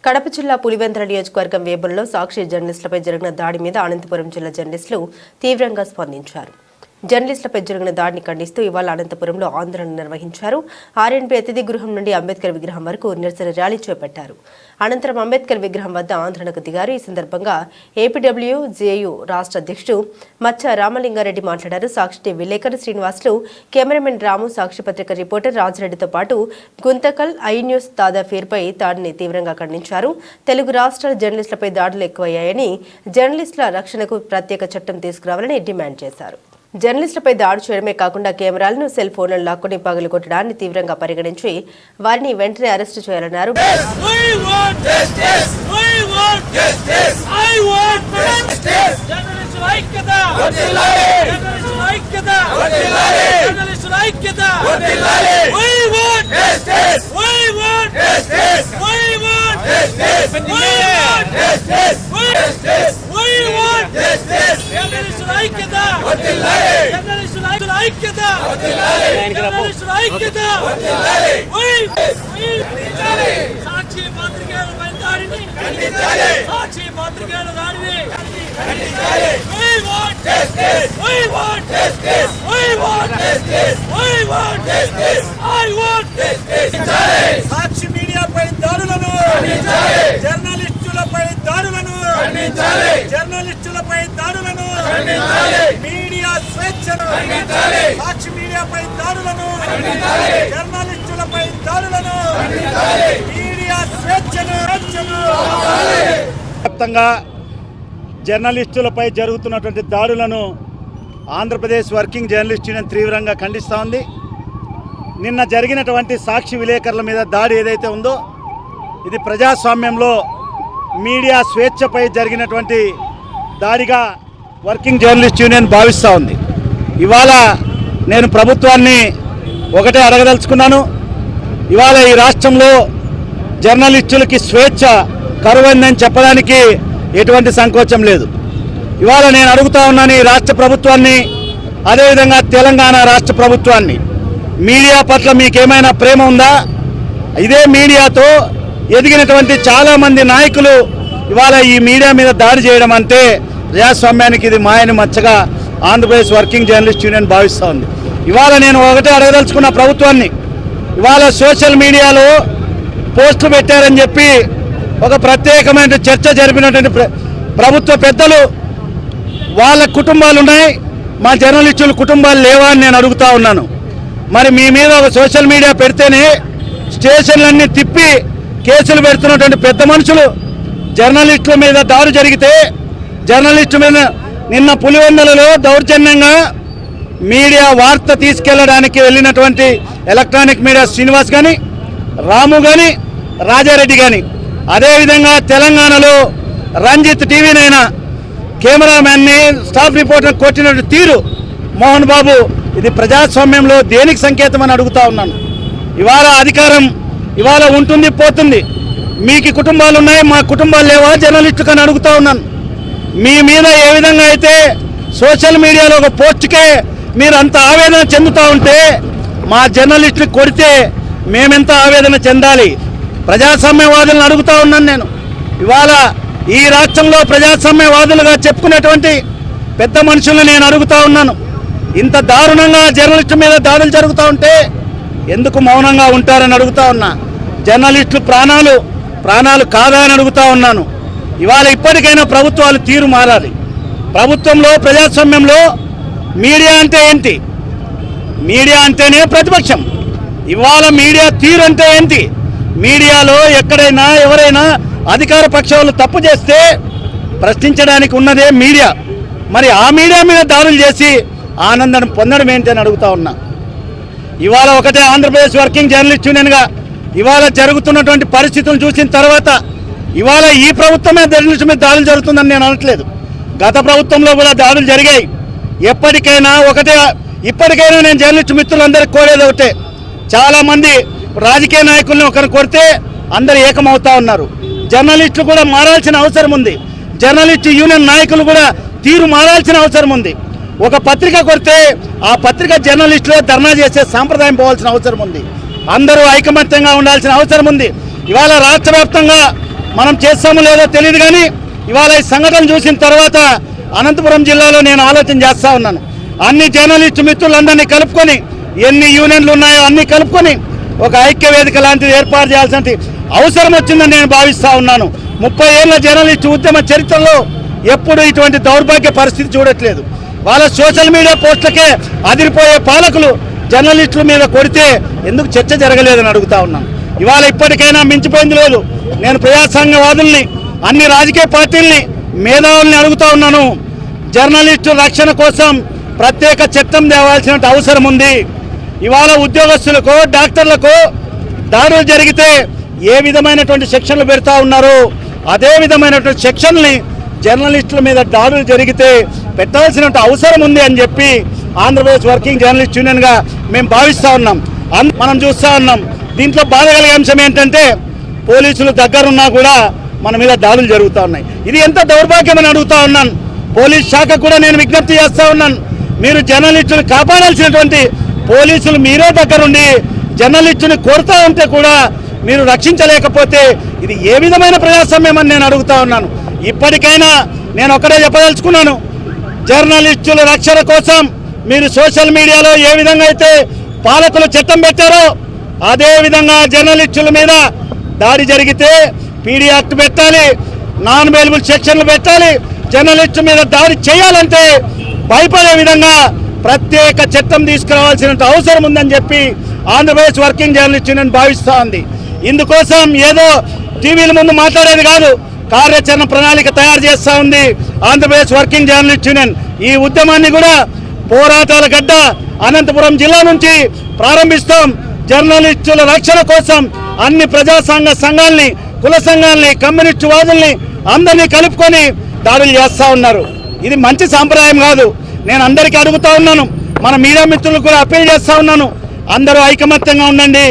కడప జిల్లా పులివెందుల నియోజకవర్గం వేబుల్లో సాక్షి జర్నలిస్టులపై జరిగిన దాడి మీద అనంతపురం జిల్లా జర్నలిస్టులు తీవ్రంగా స్పందించారు. జర్నలిస్టులపై జరిగిన దాడిని ఖండిస్తూ ఇవాళ అనంతపురంలో ఆందోళన నిర్వహించారు. ఆర్ఎన్బి అతిథి గృహం నుండి అంబేద్కర్ విగ్రహం వరకు నిరసన ర్యాలీ చేపట్టారు. అనంతరం అంబేద్కర్ విగ్రహం వద్ద ఆందోళనకు దిగారు. ఈ సందర్భంగా ఏపీడబ్ల్యూజేయు రాష్ట్ర అధ్యక్షుడు మచ్చ రామలింగారెడ్డి మాట్లాడారు. సాక్షి టీవీ విలేకరు శ్రీనివాసులు, కెమెరామెన్ రాము, సాక్షి పత్రిక రిపోర్టర్ రాజిరెడ్డితో పాటు గుంతకల్ ఐ న్యూస్ దాదాఫీర్పై దాడిని తీవ్రంగా ఖండించారు. తెలుగు రాష్ట్రాల జర్నలిస్టులపై దాడులు ఎక్కువయ్యాయని, జర్నలిస్టుల రక్షణకు ప్రత్యేక చట్టం తీసుకురావాలని డిమాండ్ చేశారు. జర్నలిస్టులపై దాడి చేయడమే కాకుండా కెమెరాలను, సెల్ ఫోన్లను లాక్కుని పగలగొట్టడాన్ని తీవ్రంగా పరిగణించి వారిని వెంటనే అరెస్టు చేయాలన్నారు. సాక్షి పత్రికలపై దాడిని సాక్షి పత్రికల దాడిని సాక్షి మీడియాపై దాడులను, జర్నలిస్టులపై దాడులను, జర్నలిస్టులపై దాడులను, మీడియా స్వేచ్ఛను, సాక్షి మీడియాపై దాడులను, జర్నలిస్టులపై దాడులను, మీడియా స్వేచ్ఛను వ్యాప్తంగా జర్నలిస్టులపై జరుగుతున్నటువంటి దాడులను ఆంధ్రప్రదేశ్ వర్కింగ్ జర్నలిస్ట్ యూనియన్ తీవ్రంగా ఖండిస్తూ ఉంది. నిన్న జరిగినటువంటి సాక్షి విలేకరుల మీద దాడి ఏదైతే ఉందో ఇది ప్రజాస్వామ్యంలో మీడియా స్వేచ్ఛపై జరిగినటువంటి దాడిగా వర్కింగ్ జర్నలిస్ట్ యూనియన్ భావిస్తూ ఉంది. ఇవాళ నేను ప్రభుత్వాన్ని ఒకటే అడగదలుచుకున్నాను. ఇవాళ ఈ రాష్ట్రంలో జర్నలిస్టులకి స్వేచ్ఛ కరువైందని చెప్పడానికి ఎటువంటి సంకోచం లేదు. ఇవాళ నేను అడుగుతా ఉన్నాను ఈ రాష్ట్ర ప్రభుత్వాన్ని, అదేవిధంగా తెలంగాణ రాష్ట్ర ప్రభుత్వాన్ని, మీడియా పట్ల మీకేమైనా ప్రేమ ఉందా? ఇదే మీడియాతో ఎదిగినటువంటి చాలామంది నాయకులు ఇవాళ ఈ మీడియా మీద దాడి చేయడం అంటే ప్రజాస్వామ్యానికి ఇది మాయని మచ్చగా ఆంధ్రప్రదేశ్ వర్కింగ్ జర్నలిస్ట్ యూనియన్ భావిస్తూ ఉంది. ఇవాళ నేను ఒకటే అడగదలుచుకున్న ప్రభుత్వాన్ని, ఇవాళ సోషల్ మీడియాలో పోస్టులు పెట్టారని చెప్పి ఒక ప్రత్యేకమైన చర్చ జరిపినటువంటి ప్రభుత్వ పెద్దలు, వాళ్ళ కుటుంబాలు ఉన్నాయి, మా జర్నలిస్టుల కుటుంబాలు లేవా అని నేను అడుగుతా ఉన్నాను. మరి మీ మీద ఒక సోషల్ మీడియా పెడితేనే స్టేషన్లన్నీ తిప్పి కేసులు పెడుతున్నటువంటి పెద్ద మనుషులు జర్నలిస్టుల మీద దాడి జరిగితే, జర్నలిస్టు మీద నిన్న పులివెందులలో దౌర్జన్యంగా మీడియా వార్త తీసుకెళ్లడానికి వెళ్ళినటువంటి ఎలక్ట్రానిక్ మీడియా శ్రీనివాస్ కానీ, రాము కానీ, రాజారెడ్డి కానీ, అదేవిధంగా తెలంగాణలో రంజిత్ టీవీనైనా కెమెరామ్యాన్ని, స్టాఫ్ రిపోర్టర్ కొట్టినట్టు తీరు మోహన్ బాబు, ఇది ప్రజాస్వామ్యంలో దేనికి సంకేతం అని అడుగుతా ఉన్నాను. ఇవాళ అధికారం ఇవాళ ఉంటుంది పోతుంది, మీకు కుటుంబాలు ఉన్నాయి, మా కుటుంబాలు లేవా జర్నలిస్టుకు అని అడుగుతా ఉన్నాను. మీ మీద ఏ విధంగా అయితే సోషల్ మీడియాలో ఒక పోస్ట్కే మీరు అంత ఆవేదన చెందుతూ ఉంటే మా జర్నలిస్టులు కొడితే మేమెంత ఆవేదన చెందాలి? ప్రజాస్వామ్యవాదులను అడుగుతా ఉన్నాను నేను. ఇవాళ ఈ రాష్ట్రంలో ప్రజాస్వామ్యవాదులుగా చెప్పుకునేటువంటి పెద్ద మనుషులను నేను అడుగుతా ఉన్నాను. ఇంత దారుణంగా జర్నలిస్టు మీద దాడులు జరుగుతూ ఉంటే ఎందుకు మౌనంగా ఉంటారని అడుగుతా ఉన్నా. జర్నలిస్టులు ప్రాణాలు కాదా అని అడుగుతా ఉన్నాను. ఇవాళ ఇప్పటికైనా ప్రభుత్వాలు తీరు మారాలి. ప్రభుత్వంలో, ప్రజాస్వామ్యంలో మీడియా అంటే ఏంటి? మీడియా అంటేనే ప్రతిపక్షం. ఇవాళ మీడియా తీరు అంటే ఏంటి? మీడియాలో ఎక్కడైనా ఎవరైనా అధికార పక్షాలు తప్పు చేస్తే ప్రశ్నించడానికి ఉన్నదే మీడియా. మరి ఆ మీడియా మీద దాడులు చేసి ఆనందం పొందడం ఏంటి అని అడుగుతా ఉన్నా. ఇవాళ ఒకటే ఆంధ్రప్రదేశ్ వర్కింగ్ జర్నలిస్ట్ యూనియన్గా ఇవాళ జరుగుతున్నటువంటి పరిస్థితులను చూసిన తర్వాత ఇవాళ ఈ ప్రభుత్వమే జర్నలిస్టు మీద దాడులు జరుగుతుందని నేను అనట్లేదు. గత ప్రభుత్వంలో కూడా దాడులు జరిగాయి. ఇప్పటికైనా నేను జర్నలిస్టు మిత్రులందరికీ కోరేది ఒకటే, చాలామంది రాజకీయ నాయకుల్ని ఒకరు కొడితే అందరు ఏకమవుతా ఉన్నారు. జర్నలిస్టులు కూడా మారాల్సిన అవసరం ఉంది. జర్నలిస్టు యూనియన్ నాయకులు కూడా తీరు మారాల్సిన అవసరం ఉంది. ఒక పత్రిక కొడితే ఆ పత్రిక జర్నలిస్టులే ధర్నా చేసే సాంప్రదాయం పోవాల్సిన అవసరం ఉంది. అందరూ ఐకమత్యంగా ఉండాల్సిన అవసరం ఉంది. ఇవాళ రాష్ట్ర వ్యాప్తంగా మనం చేస్తామో లేదో తెలియదు, కానీ ఇవాళ ఈ సంఘటన చూసిన తర్వాత అనంతపురం జిల్లాలో నేను ఆలోచన చేస్తూ ఉన్నాను. అన్ని జర్నలిస్టు మిత్రులందరినీ కలుపుకొని, ఎన్ని యూనియన్లు ఉన్నాయో అన్ని కలుపుకొని ఒక ఐక్య వేదిక లాంటిది ఏర్పాటు చేయాల్సిన అవసరం వచ్చిందని నేను భావిస్తూ ఉన్నాను. 30 ఏళ్ల జర్నలిస్టు ఉద్యమ చరిత్రలో ఎప్పుడు ఇటువంటి దౌర్భాగ్య పరిస్థితి చూడట్లేదు. వాళ్ళ సోషల్ మీడియా పోస్టులకే అదిరిపోయే పాలకులు జర్నలిస్టుల మీద కొడితే ఎందుకు చర్చ జరగలేదని అడుగుతా ఉన్నాను. ఇవాళ ఇప్పటికైనా మించిపోయింది లేదు. నేను ప్రజాసంఘవాదుల్ని, అన్ని రాజకీయ పార్టీల్ని, మేధావుల్ని అడుగుతా ఉన్నాను. జర్నలిస్టు రక్షణ కోసం ప్రత్యేక చట్టం తేవాల్సిన అవసరం ఉంది. ఇవాళ ఉద్యోగస్తులకు, డాక్టర్లకు దాడులు జరిగితే ఏ విధమైనటువంటి సెక్షన్లు పెడతా ఉన్నారో అదే విధమైనటువంటి సెక్షన్లు జర్నలిస్టుల మీద దాడులు జరిగితే పెట్టాల్సిన అవసరం ఉంది అని చెప్పి ఆంధ్రప్రదేశ్ వర్కింగ్ జర్నలిస్ట్ యూనియన్గా మేము భావిస్తూ ఉన్నాం. మనం చూస్తూ ఉన్నాం. దీంట్లో బాధ కలిగే అంశం ఏంటంటే పోలీసులు దగ్గరున్నా కూడా మన మీద దాడులు జరుగుతూ ఉన్నాయి. ఇది ఎంత దౌర్భాగ్యమని అడుగుతా ఉన్నాను. పోలీస్ శాఖ కూడా నేను విజ్ఞప్తి చేస్తూ ఉన్నాను. మీరు జర్నలిస్టులు కాపాడాల్సినటువంటి పోలీసులు మీరే దగ్గరుండి జర్నలిస్టుని కోరుతూ ఉంటే కూడా మీరు రక్షించలేకపోతే ఇది ఏ విధమైన ప్రజాస్వామ్యం అని నేను అడుగుతా ఉన్నాను. ఇప్పటికైనా నేను ఒకటే చెప్పదలుచుకున్నాను. జర్నలిస్టుల రక్షణ కోసం మీరు సోషల్ మీడియాలో ఏ విధంగా అయితే పాలకులు చట్టం పెట్టారో అదే విధంగా జర్నలిస్టుల మీద దాడి జరిగితే పీడీ యాక్ట్ పెట్టాలి, నాన్ అవైలబుల్ సెక్షన్లు పెట్టాలి. జర్నలిస్టు మీద దాడి చేయాలంటే భయపడే విధంగా ప్రత్యేక చట్టం తీసుకురావాల్సిన అవసరం ఉందని చెప్పి ఆంధ్రప్రదేశ్ వర్కింగ్ జర్నలిస్ట్ యూనియన్ భావిస్తూ ఉంది. ఇందుకోసం ఏదో టీవీల ముందు మాట్లాడేది కాదు, కార్యాచరణ ప్రణాళిక తయారు చేస్తూ ఉంది ఆంధ్రప్రదేశ్ వర్కింగ్ జర్నలిస్ట్ యూనియన్. ఈ ఉద్యమాన్ని కూడా పోరాటాల గడ్డ అనంతపురం జిల్లా నుంచి ప్రారంభిస్తాం. జర్నలిస్టుల రక్షణ కోసం అన్ని ప్రజా సంఘాలని, కుల సంఘాలని, కమ్యూనిస్టు వాదుల్ని అందరినీ కలుపుకొని దాడులు చేస్తూ ఉన్నారు. ఇది మంచి సాంప్రదాయం కాదు. నేను అందరికీ అడుగుతా ఉన్నాను, మన మీడియా మిత్రులకు కూడా అప్పీల్ చేస్తూ ఉన్నాను. అందరూ ఐకమత్యంగా ఉండండి.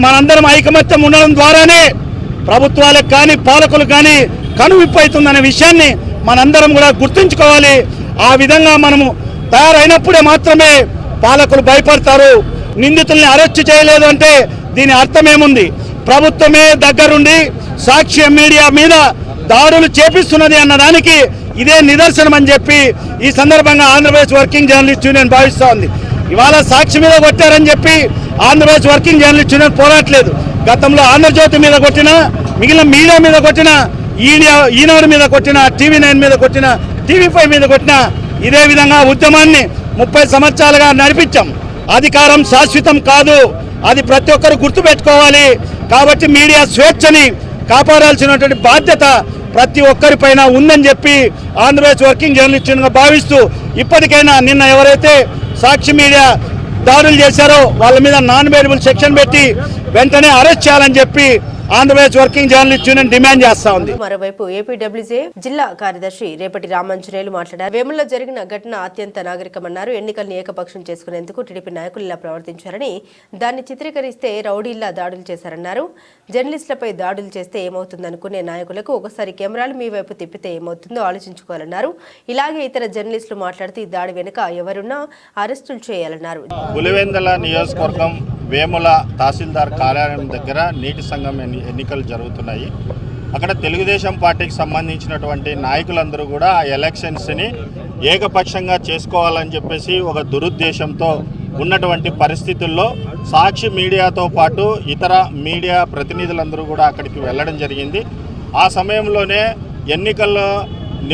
మనందరం ఐకమత్యం ఉండడం ద్వారానే ప్రభుత్వాలకు కానీ పాలకులకు కానీ కనువిప్పు అవుతుందనే విషయాన్ని మనందరం కూడా గుర్తుంచుకోవాలి. ఆ విధంగా మనము తయారైనప్పుడే మాత్రమే పాలకులు భయపడతారు. నిందితుల్ని అరెస్టు చేయలేదు అంటే దీని అర్థం ఏముంది? ప్రభుత్వమే దగ్గరుండి సాక్షి మీడియా మీద దాడులు చేపిస్తున్నది అన్నదానికి ఇదే నిదర్శనం అని చెప్పి ఈ సందర్భంగా ఆంధ్రప్రదేశ్ వర్కింగ్ జర్నలిస్ట్ యూనియన్ భావిస్తూ ఉంది. ఇవాళ సాక్షి మీద కొట్టారని చెప్పి ఆంధ్రప్రదేశ్ వర్కింగ్ జర్నలిస్ట్ యూనియన్ పోరాట్లేదు. గతంలో ఆంధ్రజ్యోతి మీద కొట్టినా, మిగిలిన మీడియా మీద కొట్టినా, ఈనాడు మీద కొట్టినా, TV9 మీద కొట్టినా, TV5 మీద కొట్టినా ఇదే విధంగా ఉద్యమాన్ని 30 సంవత్సరాలుగా నడిపించాం. అధికారం శాశ్వతం కాదు, అది ప్రతి ఒక్కరు గుర్తుపెట్టుకోవాలి. కాబట్టి మీడియా స్వేచ్ఛని కాపాడాల్సినటువంటి బాధ్యత ప్రతి ఒక్కరిపైన ఉందని చెప్పి ఆంధ్రప్రదేశ్ వర్కింగ్ జర్నలిస్టుగా భావిస్తూ ఇప్పటికైనా నిన్న ఎవరైతే సాక్షి మీడియా దాడులు చేశారో వాళ్ళ మీద నాన్ అవైలబుల్ సెక్షన్ పెట్టి వెంటనే అరెస్ట్ చేయాలని చెప్పి Andhra Pradesh working journalist union demand చేస్తా ఉంది. మరోవైపు ఏపీడబ్ల్యూజే జిల్లా కార్యదర్శి రేపటి రామాంజనేయులు మాట్లాడారు. వేములలో జరిగిన ఘటన అత్యంత నాగరికమన్నారు. ఎన్నికల్ని ఏకపక్షం చేసుకునేందుకు టీడీపీ నాయకులు ఇలా ప్రవర్తించారని, దాన్ని చిత్రీకరిస్తే రౌడీల్లా దాడులు చేశారన్నారు. జర్నలిస్టులపై దాడులు చేస్తే ఏమవుతుందనుకునే నాయకులకు ఒకసారి కెమెరాలు మీ వైపు తిప్పితే ఏమవుతుందో ఆలోచించుకోవాలన్నారు. ఇలాగే ఇతర జర్నలిస్టులు మాట్లాడుతూ ఈ దాడి వెనుక ఎవరున్నా అరెస్టులు చేయాలన్నారు. పులివెందుల నియోజకవర్గం వేముల తహసీల్దార్ కార్యాలయం దగ్గర నీటి సంఘం ఎన్నికలు జరుగుతున్నాయి. అక్కడ తెలుగుదేశం పార్టీకి సంబంధించినటువంటి నాయకులందరూ కూడా ఆ ఎలక్షన్స్ని ఏకపక్షంగా చేసుకోవాలని చెప్పేసి ఒక దురుద్దేశంతో ఉన్నటువంటి పరిస్థితుల్లో సాక్షి మీడియాతో పాటు ఇతర మీడియా ప్రతినిధులందరూ కూడా అక్కడికి వెళ్ళడం జరిగింది. ఆ సమయంలోనే ఎన్నికల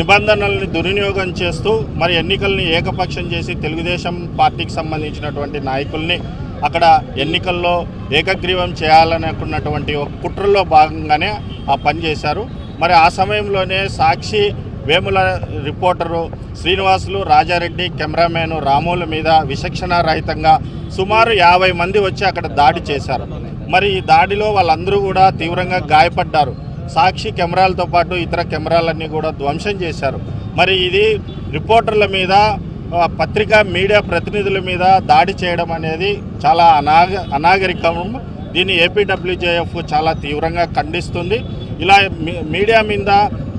నిబంధనల్ని దుర్వినియోగం చేస్తూ మరి ఎన్నికల్ని ఏకపక్షం చేసి తెలుగుదేశం పార్టీకి సంబంధించినటువంటి నాయకుల్ని అక్కడ ఎన్నికల్లో ఏకగ్రీవం చేయాలనుకున్నటువంటి ఒక కుట్రలో భాగంగానే ఆ పని చేశారు. మరి ఆ సమయంలోనే సాక్షి వేముల రిపోర్టరు శ్రీనివాసులు, రాజారెడ్డి, కెమెరామెన్ రాముల మీద విచక్షణారహితంగా సుమారు 50 మంది వచ్చి అక్కడ దాడి చేశారు. మరి ఈ దాడిలో వాళ్ళందరూ కూడా తీవ్రంగా గాయపడ్డారు. సాక్షి కెమెరాలతో పాటు ఇతర కెమెరాలన్నీ కూడా ధ్వంసం చేశారు. మరి ఇది రిపోర్టర్ల మీద, పత్రికా మీడియా ప్రతినిధుల మీద దాడి చేయడం అనేది చాలా అనాగరికం. దీన్ని ఏపీడబ్ల్యూజేఎఫ్ చాలా తీవ్రంగా ఖండిస్తుంది. ఇలా మీడియా మీద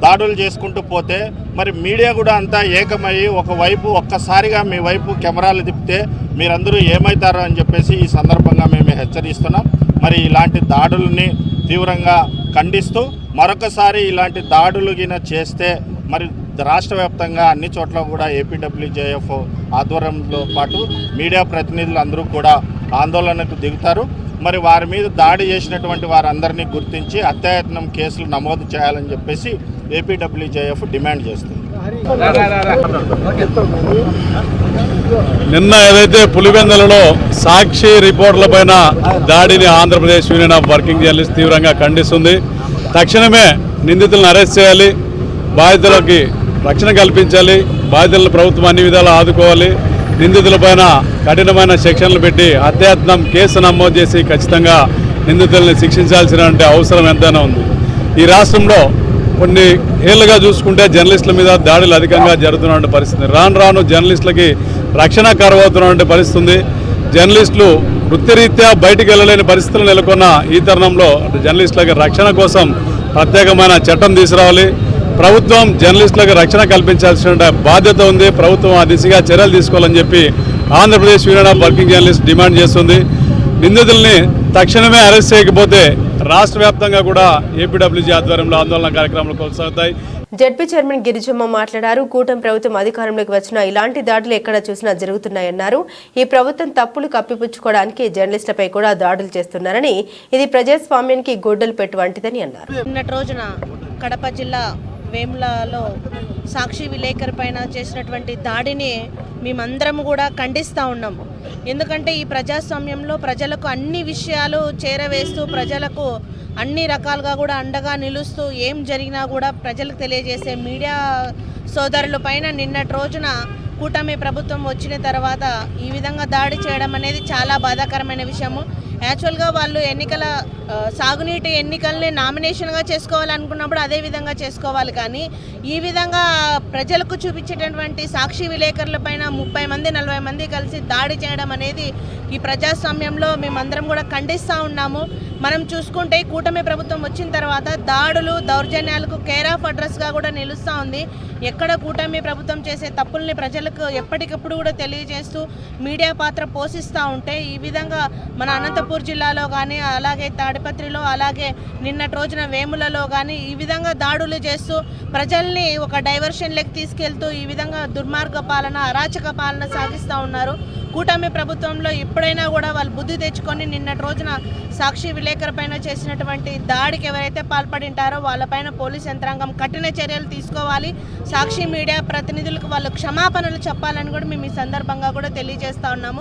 దాడులు చేసుకుంటూ పోతే మరి మీడియా కూడా అంతా ఏకమయ్యి ఒకవైపు ఒక్కసారిగా మీ వైపు కెమెరాలు తిప్పితే మీరందరూ ఏమవుతారో అని చెప్పేసి ఈ సందర్భంగా మేము హెచ్చరిస్తున్నాం. మరి ఇలాంటి దాడుల్ని తీవ్రంగా ఖండిస్తూ మరొకసారి ఇలాంటి దాడులు గిన చేస్తే మరి రాష్ట్ర వ్యాప్తంగా అన్ని చోట్ల కూడా ఏపీడబ్ల్యూజేఎఫ్ ఆధ్వర్యంలో పాటు మీడియా ప్రతినిధులు అందరూ కూడా ఆందోళనకు దిగుతారు. మరి వారి మీద దాడి చేసినటువంటి వారందరినీ గుర్తించి హత్యాయత్నం కేసులు నమోదు చేయాలని చెప్పేసి ఏపీడబ్ల్యూజేఎఫ్ డిమాండ్ చేస్తుంది. నిన్న ఏదైతే పులివెందులలో సాక్షి రిపోర్టులపైన దాడిని Andhra Pradesh union of working journalist తీవ్రంగా ఖండిస్తుంది. తక్షణమే నిందితులను అరెస్ట్ చేయాలి, బాధితులకి రక్షణ కల్పించాలి, బాధితులను ప్రభుత్వం అన్ని విధాలు ఆదుకోవాలి, నిందితులపైన కఠినమైన సెక్షన్లు పెట్టి హత్యాయత్నం కేసు నమోదు చేసి ఖచ్చితంగా నిందితుల్ని శిక్షించాల్సిన అవసరం ఎంతైనా ఉంది. ఈ రాష్ట్రంలో కొన్ని ఏళ్ళుగా చూసుకుంటే జర్నలిస్టుల మీద దాడులు అధికంగా జరుగుతున్న పరిస్థితి. రాను రాను జర్నలిస్టులకి రక్షణ కరువవుతున్న పరిస్థితి. జర్నలిస్టులు వృత్తిరీత్యా బయటికి వెళ్ళలేని పరిస్థితులు నెలకొన్న ఈ తరుణంలో జర్నలిస్టులకి రక్షణ కోసం ప్రత్యేకమైన చట్టం తీసుకురావాలి. ప్రభుత్వం జర్నలిస్టులకు రక్షణ కల్పించాల్సిన బాధ్యత ఉంది. ప్రభుత్వం ఆ దిశగా చర్యలు తీసుకోవాలని చెప్పి Andhra Pradesh union of working journalist demand చేస్తుంది. నిందితుల్ని తక్షణమే అరెస్ట్ చేయకపోతే రాష్ట్ర వ్యాప్తంగా కూడా ఏపీడబ్ల్యూజీ ఆధ్వర్యంలో ఆందోళన కార్యక్రమాలు కొనసాగుతాయి. జడ్పీ చైర్మన్ గిరిజమ్మ మాట్లాడారు. కూటమి ప్రభుత్వం అధికారంలోకి వచ్చినా ఇలాంటి దాడులు ఎక్కడ చూసినా జరుగుతున్నాయన్నారు. ఈ ప్రభుత్వం తప్పులు కప్పిపుచ్చుకోవడానికి జర్నలిస్టులపై కూడా దాడులు చేస్తున్నారని, ఇది ప్రజాస్వామ్యానికి గొడ్డలు పెట్టు వంటిదని అన్నారు. నిన్నటి రోజున కడప జిల్లా వేములలో సాక్షి విలేకరు పైన చేసినటువంటి దాడిని మేమందరము కూడా ఖండిస్తూ ఉన్నాము. ఎందుకంటే ఈ ప్రజాస్వామ్యంలో ప్రజలకు అన్ని విషయాలు చేరవేస్తూ ప్రజలకు అన్ని రకాలుగా కూడా అండగా నిలుస్తూ ఏం జరిగినా కూడా ప్రజలకు తెలియజేసే మీడియా సోదరుల పైన నిన్నటి రోజున కూటమి ప్రభుత్వం వచ్చిన తర్వాత ఈ విధంగా దాడి చేయడం అనేది చాలా బాధాకరమైన విషయము. యాక్చువల్గా వాళ్ళు సాగునీటి ఎన్నికల్ని నామినేషన్గా చేసుకోవాలనుకున్నప్పుడు అదే విధంగా చేసుకోవాలి. కానీ ఈ విధంగా ప్రజలకు చూపించేటటువంటి సాక్షి విలేకరుల పైన 30 మంది 40 మంది కలిసి దాడి చేయడం అనేది ఈ ప్రజాస్వామ్యంలో మేమందరం కూడా ఖండిస్తూ ఉన్నాము. మనం చూసుకుంటే కూటమి ప్రభుత్వం వచ్చిన తర్వాత దాడులు దౌర్జన్యాలకు కేర్ ఆఫ్ అడ్రస్గా కూడా నిలుస్తూ ఉంది. ఎక్కడ కూటమి ప్రభుత్వం చేసే తప్పుల్ని ప్రజలకు ఎప్పటికప్పుడు కూడా తెలియజేస్తూ మీడియా పాత్ర పోషిస్తూ ఉంటే ఈ విధంగా మన అనంతపూర్ జిల్లాలో కానీ అలాగే తాడిపత్రిలో అలాగే నిన్నటి రోజున వేములలో కానీ ఈ విధంగా దాడులు చేస్తూ ప్రజల్ని ఒక డైవర్షన్లోకి తీసుకెళ్తూ ఈ విధంగా దుర్మార్గ పాలన అరాచక పాలన సాగిస్తూ ఉన్నారు. కూటమి ప్రభుత్వంలో ఎప్పుడైనా కూడా వాళ్ళు బుద్ధి తెచ్చుకొని నిన్నటి రోజున సాక్షి విలేకరు పైన చేసినటువంటి దాడికి ఎవరైతే పాల్పడింటారో వాళ్ళపైన పోలీస్ యంత్రాంగం కఠిన చర్యలు తీసుకోవాలి. సాక్షి మీడియా ప్రతినిధులకు వాళ్ళు క్షమాపణలు చెప్పాలని కూడా మేము ఈ సందర్భంగా కూడా తెలియజేస్తా ఉన్నాము.